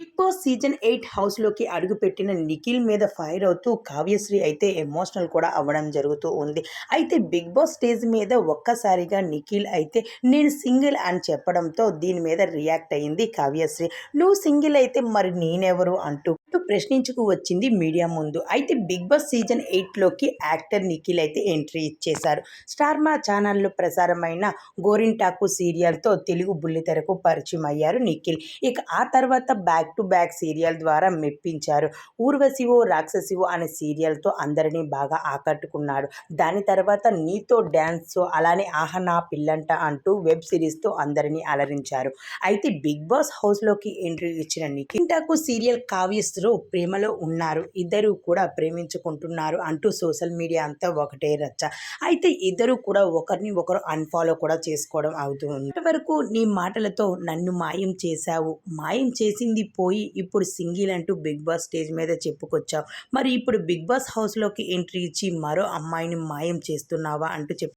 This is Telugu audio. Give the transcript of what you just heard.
బిగ్ బాస్ సీజన్ 8 హౌస్‌లోకి అడుగుపెట్టిన నిఖిల్ మీద ఫైర్ అవుతూ కావ్యశ్రీ అయితే ఎమోషనల్ కూడా అవ్వడం జరుగుతూ ఉంది. అయితే బిగ్ బాస్ స్టేజ్ మీద ఒక్కసారిగా నిఖిల్ అయితే నేను సింగిల్ అని చెప్పడంతో దీని మీద రియాక్ట్ అయింది కావ్యశ్రీ. "నువ్వు సింగిల్ అయితే మరి నేనెవరు?" అంటూ ప్రశ్నించుకు వచ్చింది మీడియా ముందు. అయితే బిగ్ బాస్ సీజన్ 8లోకి యాక్టర్ నిఖిల్ అయితే ఎంట్రీ ఇచ్చేశారు. స్టార్ మా ఛానల్‌లో ప్రసారమైన గోరింటాకు సీరియల్‌తో తెలుగు బుల్లితెరకు పరిచయం అయ్యారు నిఖిల్. ఇక ఆ తర్వాత బ్యాక్ టు బ్యాక్ సీరియల్ ద్వారా మెప్పించారు. 'ఊర్వశివో రాక్షసివో' అనే సీరియల్‌తో అందరినీ బాగా ఆకట్టుకున్నాడు. దాని తర్వాత 'నీతో డాన్స్' అలానే 'ఆహా నా పిల్లంట' అంటూ వెబ్ సిరీస్‌తో అందరినీ అలరించారు. అయితే బిగ్ బాస్ హౌస్‌లోకి ఎంట్రీ ఇచ్చిన నిఖిల్ టాకు సీరియల్ కావ్యశ్రీతో ప్రేమలో ఉన్నారు. ఇద్దరు కూడా ప్రేమించుకుంటున్నారు అంటూ సోషల్ మీడియా అంతా ఒకటే రచ్చ. అయితే ఇద్దరు కూడా ఒకరిని ఒకరు అన్‌ఫాలో కూడా చేసుకోవడం అవుతుంది. ఇప్పటివరకు నీ మాటలతో నన్ను మాయం చేశావు. మాయం చేసింది పోయి ఇప్పుడు సింగిల్ అంటూ బిగ్ బాస్ స్టేజ్ మీద చెప్పుకొచ్చావు. మరి ఇప్పుడు బిగ్ బాస్ హౌస్‌లోకి ఎంట్రీ ఇచ్చి మరో అమ్మాయిని మాయం చేస్తున్నావా అంటూ